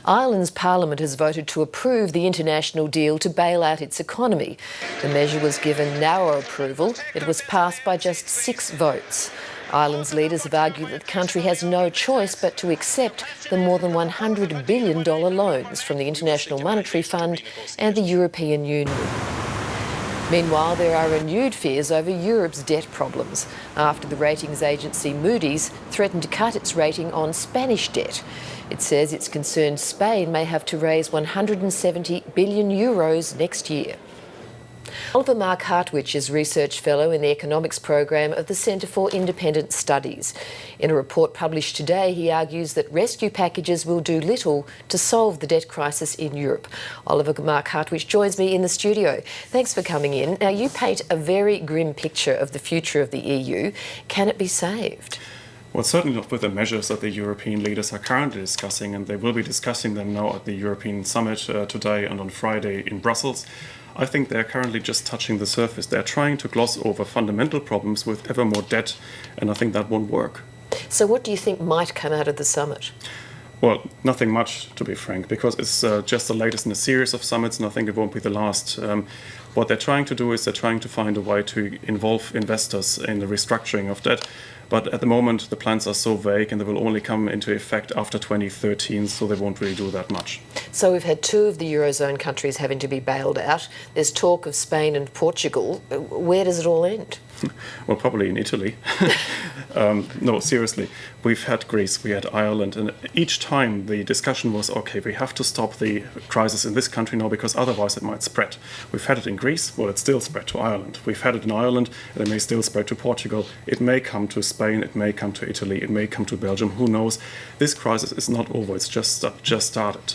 Ireland's parliament has voted to approve the international deal to bail out its economy. The measure was given narrow approval. It was passed by just 6 votes. Ireland's leaders have argued that the country has no choice but to accept the more than $100 billion loans from the International Monetary Fund and the European Union. Meanwhile, there are renewed fears over Europe's debt problems after the ratings agency Moody's threatened to cut its rating on Spanish debt. It says it's concerned Spain may have to raise €170 billion next year. Oliver Marc Hartwich is Research Fellow in the Economics Program of the Centre for Independent Studies. In a report published today, he argues that rescue packages will do little to solve the debt crisis in Europe. Oliver Marc Hartwich joins me in the studio. Thanks for coming in. Now, you paint a very grim picture of the future of the EU. Can it be saved? Well, certainly not with the measures that the European leaders are currently discussing, and they will be discussing them now at the European Summit today and on Friday in Brussels. I think they're currently just touching the surface. They're trying to gloss over fundamental problems with ever more debt, and I think that won't work. So what do you think might come out of the summit? Well, nothing much, to be frank, because it's just the latest in a series of summits, and I think it won't be the last. What they're trying to do is they're trying to find a way to involve investors in the restructuring of debt. But at the moment, the plans are so vague and they will only come into effect after 2013, so they won't really do that much. So we've had 2 of the Eurozone countries having to be bailed out. There's talk of Spain and Portugal. Where does it all end? Well, probably in Italy. No, seriously. We've had Greece, we had Ireland, and each time the discussion was, okay, we have to stop the crisis in this country now because otherwise it might spread. We've had it in Greece, well, it still spread to Ireland. We've had it in Ireland, and it may still spread to Portugal. It may come to Spain, it may come to Italy, it may come to Belgium, who knows? This crisis is not over, it's just started.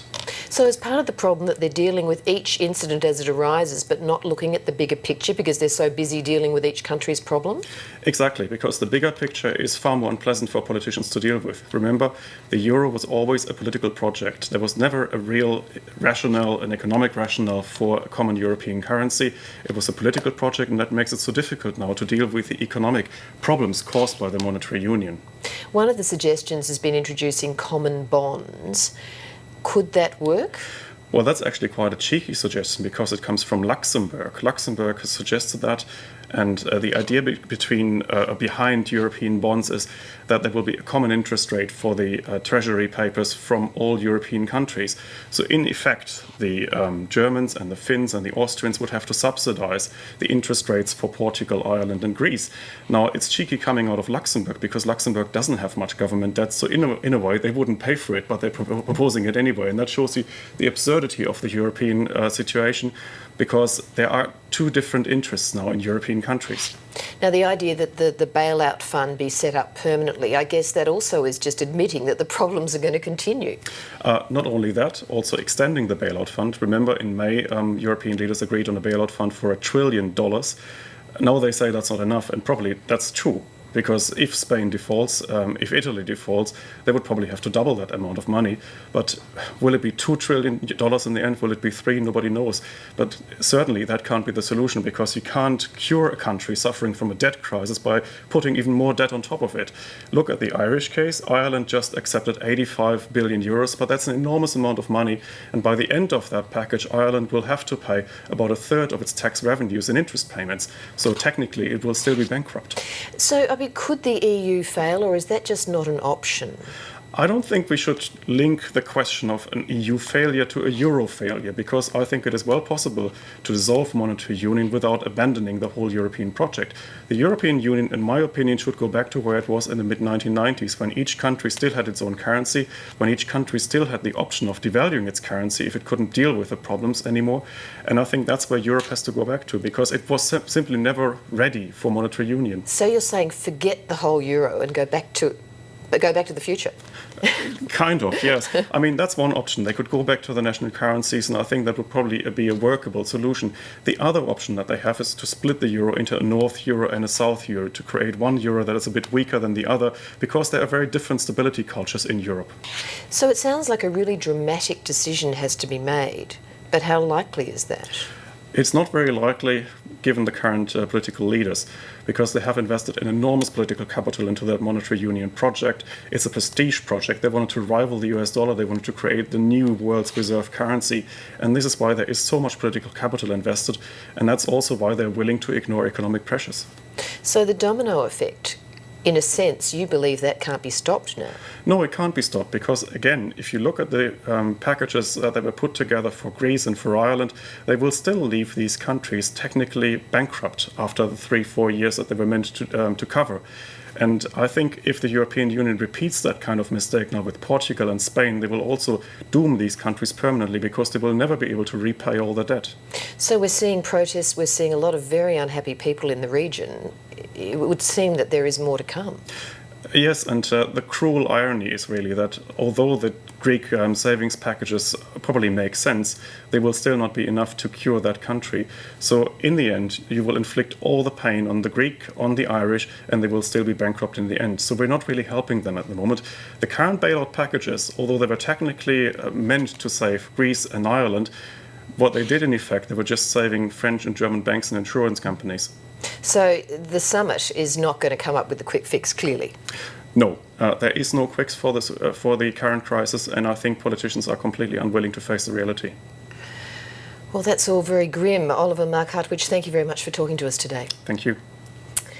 So is part of the problem that they're dealing with each incident as it arises but not looking at the bigger picture because they're so busy dealing with each country's problem? Exactly, because the bigger picture is far more unpleasant for politicians to deal with. Remember, the euro was always a political project. There was never a real rationale, an economic rationale for a common European currency. It was a political project, and that makes it so difficult now to deal with the economic problems caused by the monetary union. One of the suggestions has been introducing common bonds. Could that work? Well, that's actually quite a cheeky suggestion because it comes from Luxembourg. Luxembourg has suggested that, and the idea behind European bonds is that there will be a common interest rate for the treasury papers from all European countries. So in effect, the Germans and the Finns and the Austrians would have to subsidize the interest rates for Portugal, Ireland and Greece. Now, it's cheeky coming out of Luxembourg because Luxembourg doesn't have much government debt, so in a way they wouldn't pay for it, but they're proposing it anyway. And that shows you the absurdity of the European situation, because there are 2 different interests now in European countries. Now, the idea that the bailout fund be set up permanently, I guess that also is just admitting that the problems are going to continue. Not only that, also extending the bailout fund. Remember, in May, European leaders agreed on a bailout fund for $1 trillion. Now they say that's not enough, and probably that's true. Because if Spain defaults, if Italy defaults, they would probably have to double that amount of money. But will it be $2 trillion in the end? Will it be 3? Nobody knows. But certainly that can't be the solution, because you can't cure a country suffering from a debt crisis by putting even more debt on top of it. Look at the Irish case. Ireland just accepted €85 billion, but that's an enormous amount of money. And by the end of that package, Ireland will have to pay about 1/3 of its tax revenues in interest payments. So technically it will still be bankrupt. So, could the EU fail, or is that just not an option? I don't think we should link the question of an EU failure to a euro failure, because I think it is well possible to dissolve monetary union without abandoning the whole European project. The European Union, in my opinion, should go back to where it was in the mid-1990s, when each country still had its own currency, when each country still had the option of devaluing its currency if it couldn't deal with the problems anymore. And I think that's where Europe has to go back to, because it was simply never ready for monetary union. So you're saying forget the whole euro and go back to the future? Kind of, yes. I mean, that's one option. They could go back to the national currencies, and I think that would probably be a workable solution. The other option that they have is to split the euro into a North euro and a South euro, to create one euro that is a bit weaker than the other, because there are very different stability cultures in Europe. So it sounds like a really dramatic decision has to be made, but how likely is that? It's not very likely. given the current political leaders, because they have invested an enormous political capital into that monetary union project. It's a prestige project. They wanted to rival the US dollar. They wanted to create the new world's reserve currency. And this is why there is so much political capital invested. And that's also why they're willing to ignore economic pressures. So the domino effect, in a sense, you believe that can't be stopped now? No, it can't be stopped because, again, if you look at the packages that were put together for Greece and for Ireland, they will still leave these countries technically bankrupt after the 3-4 years that they were meant to cover. And I think if the European Union repeats that kind of mistake now with Portugal and Spain, they will also doom these countries permanently because they will never be able to repay all the debt. So we're seeing protests, we're seeing a lot of very unhappy people in the region. It would seem that there is more to come. Yes, and the cruel irony is really that although the Greek savings packages probably make sense, they will still not be enough to cure that country. So in the end, you will inflict all the pain on the Greek, on the Irish, and they will still be bankrupt in the end. So we're not really helping them at the moment. The current bailout packages, although they were technically meant to save Greece and Ireland, what they did in effect, they were just saving French and German banks and insurance companies. So the summit is not going to come up with a quick fix, clearly? No, there is no quick fix for the current crisis, and I think politicians are completely unwilling to face the reality. Well, that's all very grim. Oliver Marc Hartwich, thank you very much for talking to us today. Thank you.